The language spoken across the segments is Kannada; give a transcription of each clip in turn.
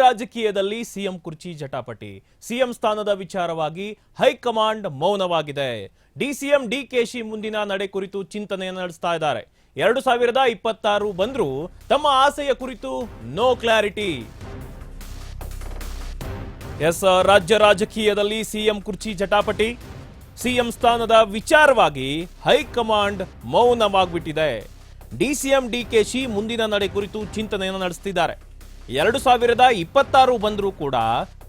ರಾಜಕೀಯದಲ್ಲಿ ಸಿಎಂ ಕುರ್ಚಿ ಜಟಾಪಟಿ. ಸಿಎಂ ಸ್ಥಾನದ ವಿಚಾರವಾಗಿ ಹೈಕಮಾಂಡ್ ಮೌನವಾಗಿದೆ. ಡಿಸಿಎಂ ಡಿಕೆಶಿ ಮುಂದಿನ ನಡೆ ಕುರಿತು ಚಿಂತನೆಯನ್ನು ನಡೆಸ್ತಾ ಇದ್ದಾರೆ. 2026 ಬಂದರೂ ತಮ್ಮ ಆಸೆಯ ಕುರಿತು ನೋ ಕ್ಲಾರಿಟಿ. ರಾಜ್ಯ ರಾಜಕೀಯದಲ್ಲಿ ಸಿಎಂ ಕುರ್ಚಿ ಜಟಾಪಟಿ. ಸಿಎಂ ಸ್ಥಾನದ ವಿಚಾರವಾಗಿ ಹೈಕಮಾಂಡ್ ಮೌನವಾಗ್ಬಿಟ್ಟಿದೆ. ಡಿಸಿಎಂ ಡಿಕೆಶಿ ಮುಂದಿನ ನಡೆ ಕುರಿತು ಚಿಂತನೆಯನ್ನು ನಡೆಸುತ್ತಿದ್ದಾರೆ. 2026 ಬಂದರೂ ಕೂಡ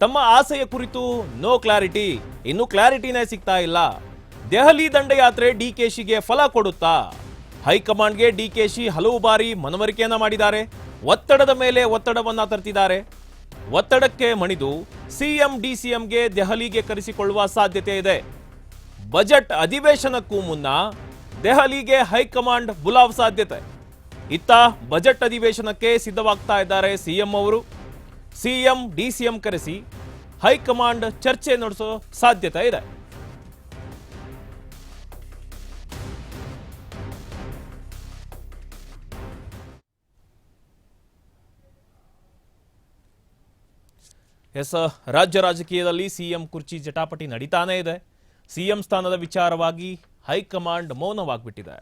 ತಮ್ಮ ಆಸೆಯ ಕುರಿತು ನೋ ಕ್ಲಾರಿಟಿ. ಇನ್ನು ಕ್ಲಾರಿಟಿನೇ ಸಿಗ್ತಾ ಇಲ್ಲ. ದೆಹಲಿ ದಂಡಯಾತ್ರೆ ಡಿಕೆಶಿಗೆ ಫಲ ಕೊಡುತ್ತಾ? ಹೈಕಮಾಂಡ್ಗೆ ಡಿಕೆಶಿ ಹಲವು ಬಾರಿ ಮನವರಿಕೆಯನ್ನ ಮಾಡಿದ್ದಾರೆ. ಒತ್ತಡದ ಮೇಲೆ ಒತ್ತಡವನ್ನ ತರ್ತಿದ್ದಾರೆ. ಒತ್ತಡಕ್ಕೆ ಮಣಿದು ಸಿಎಂ ಡಿಸಿಎಂಗೆ ದೆಹಲಿಗೆ ಕರೆಸಿಕೊಳ್ಳುವ ಸಾಧ್ಯತೆ ಇದೆ. ಬಜೆಟ್ ಅಧಿವೇಶನಕ್ಕೂ ಮುನ್ನ ದೆಹಲಿಗೆ ಹೈಕಮಾಂಡ್ ಬುಲಾವ್ ಸಾಧ್ಯತೆ. ಇತ್ತ ಬಜೆಟ್ ಅಧಿವೇಶನಕ್ಕೆ ಸಿದ್ಧವಾಗ್ತಾ ಇದ್ದಾರೆ ಸಿಎಂ ಅವರು. ಸಿಎಂ ಡಿಸಿಎಂ ಕರೆಸಿ ಹೈಕಮಾಂಡ್ ಚರ್ಚೆ ನಡೆಸೋ ಸಾಧ್ಯತೆ ಇದೆ. ರಾಜ್ಯ ರಾಜಕೀಯದಲ್ಲಿ ಸಿಎಂ ಕುರ್ಚಿ ಜಟಾಪಟಿ ನಡೀತಾನೇ ಇದೆ. ಸಿಎಂ ಸ್ಥಾನದ ವಿಚಾರವಾಗಿ ಹೈಕಮಾಂಡ್ ಮೌನವಾಗ್ಬಿಟ್ಟಿದೆ.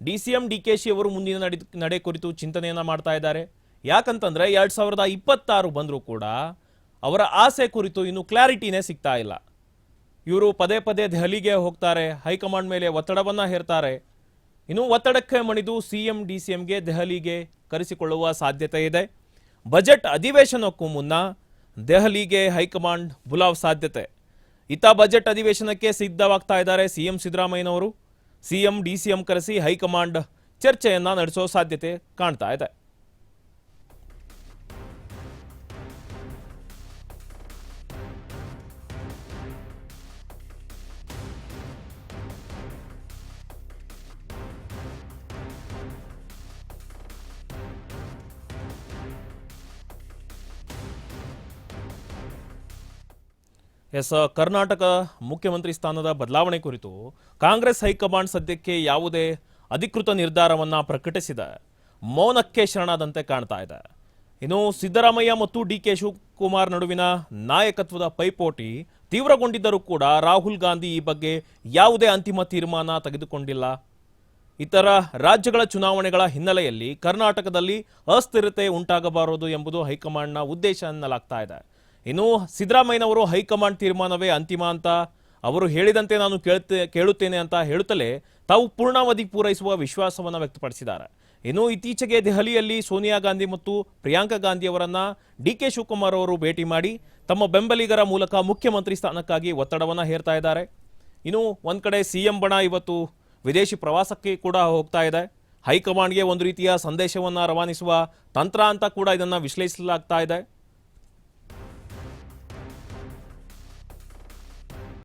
ಡಿಸಿಎಂ ಡಿಕೆಶಿ ಅವರು ಮುಂದಿನ ನಡೆ ಕುರಿತು ಚಿಂತನೆಯನ್ನ ಮಾಡ್ತಾ ಇದ್ದಾರೆ. ಯಾಕಂತಂದ್ರೆ 2026 ಬಂದರೂ ಕೂಡ ಅವರ ಆಸೆ ಕುರಿತು ಇನ್ನು ಕ್ಲಾರಿಟಿನೇ ಸಿಗ್ತಾ ಇಲ್ಲ. ಇವರು ಪದೇ ಪದೇ ದೆಹಲಿಗೆ ಹೋಗ್ತಾರೆ, ಹೈಕಮಾಂಡ್ ಮೇಲೆ ಒತ್ತಡವನ್ನ ಹೇರ್ತಾರೆ. ಇನ್ನು ಒತ್ತಡಕ್ಕೆ ಮಣಿದು ಸಿಎಂ ಡಿಸಿಎಂಗೆ ದೆಹಲಿಗೆ ಕರೆಸಿಕೊಳ್ಳುವ ಸಾಧ್ಯತೆ ಇದೆ. ಬಜೆಟ್ ಅಧಿವೇಶನಕ್ಕೂ ಮುನ್ನ ದೆಹಲಿಗೆ ಹೈಕಮಾಂಡ್ ಬುಲಾವ್ ಸಾಧ್ಯತೆ. ಇತ್ತ ಬಜೆಟ್ ಅಧಿವೇಶನಕ್ಕೆ ಸಿದ್ಧವಾಗ್ತಾ ಇದ್ದಾರೆ ಸಿಎಂ ಸಿದ್ದರಾಮಯ್ಯನವರು. ಸಿಎಂ ಡಿಸಿಎಂ ಕರೆಸಿ ಹೈಕಮಾಂಡ್ ಚರ್ಚೆಯನ್ನ ನಡೆಸೋ ಸಾಧ್ಯತೆ ಕಾಣ್ತಾ ಇದೆ. ಕರ್ನಾಟಕ ಮುಖ್ಯಮಂತ್ರಿ ಸ್ಥಾನದ ಬದಲಾವಣೆ ಕುರಿತು ಕಾಂಗ್ರೆಸ್ ಹೈಕಮಾಂಡ್ ಸದ್ಯಕ್ಕೆ ಯಾವುದೇ ಅಧಿಕೃತ ನಿರ್ಧಾರವನ್ನ ಪ್ರಕಟಿಸಿದೆ. ಮೌನಕ್ಕೆ ಶರಣಾದಂತೆ ಕಾಣ್ತಾ ಇದೆ. ಇನ್ನು ಸಿದ್ದರಾಮಯ್ಯ ಮತ್ತು ಡಿಕೆ ಶಿವಕುಮಾರ್ ನಡುವಿನ ನಾಯಕತ್ವದ ಪೈಪೋಟಿ ತೀವ್ರಗೊಂಡಿದ್ದರೂ ಕೂಡ ರಾಹುಲ್ ಗಾಂಧಿ ಈ ಬಗ್ಗೆ ಯಾವುದೇ ಅಂತಿಮ ತೀರ್ಮಾನ ತೆಗೆದುಕೊಂಡಿಲ್ಲ. ಇತರ ರಾಜ್ಯಗಳ ಚುನಾವಣೆಗಳ ಹಿನ್ನೆಲೆಯಲ್ಲಿ ಕರ್ನಾಟಕದಲ್ಲಿ ಅಸ್ಥಿರತೆ ಉಂಟಾಗಬಾರದು ಎಂಬುದು ಹೈಕಮಾಂಡ್ನ ಉದ್ದೇಶ ಎನ್ನಲಾಗ್ತಾ ಇದೆ. ಇನ್ನು ಸಿದ್ದರಾಮಯ್ಯನವರು ಹೈಕಮಾಂಡ್ ತೀರ್ಮಾನವೇ ಅಂತಿಮ ಅಂತ ಅವರು ಹೇಳಿದಂತೆ ನಾನು ಕೇಳುತ್ತೇನೆ ಅಂತ ಹೇಳುತ್ತಲೇ ತಾವು ಪೂರ್ಣಾವಧಿ ಪೂರೈಸುವ ವಿಶ್ವಾಸವನ್ನು ವ್ಯಕ್ತಪಡಿಸಿದ್ದಾರೆ. ಇನ್ನು ಇತ್ತೀಚೆಗೆ ದೆಹಲಿಯಲ್ಲಿ ಸೋನಿಯಾ ಗಾಂಧಿ ಮತ್ತು ಪ್ರಿಯಾಂಕಾ ಗಾಂಧಿ ಅವರನ್ನ ಡಿಕೆ ಶಿವಕುಮಾರ್ ಅವರು ಭೇಟಿ ಮಾಡಿ ತಮ್ಮ ಬೆಂಬಲಿಗರ ಮೂಲಕ ಮುಖ್ಯಮಂತ್ರಿ ಸ್ಥಾನಕ್ಕಾಗಿ ಒತ್ತಡವನ್ನು ಹೇರ್ತಾ ಇದ್ದಾರೆ. ಇನ್ನು ಒಂದ್ ಕಡೆ ಸಿಎಂ ಬಣ ಇವತ್ತು ವಿದೇಶಿ ಪ್ರವಾಸಕ್ಕೆ ಕೂಡ ಹೋಗ್ತಾ ಇದೆ. ಹೈಕಮಾಂಡ್ಗೆ ಒಂದು ರೀತಿಯ ಸಂದೇಶವನ್ನು ರವಾನಿಸುವ ತಂತ್ರ ಅಂತ ಕೂಡ ಇದನ್ನ ವಿಶ್ಲೇಷಿಸಲಾಗ್ತಾ ಇದೆ.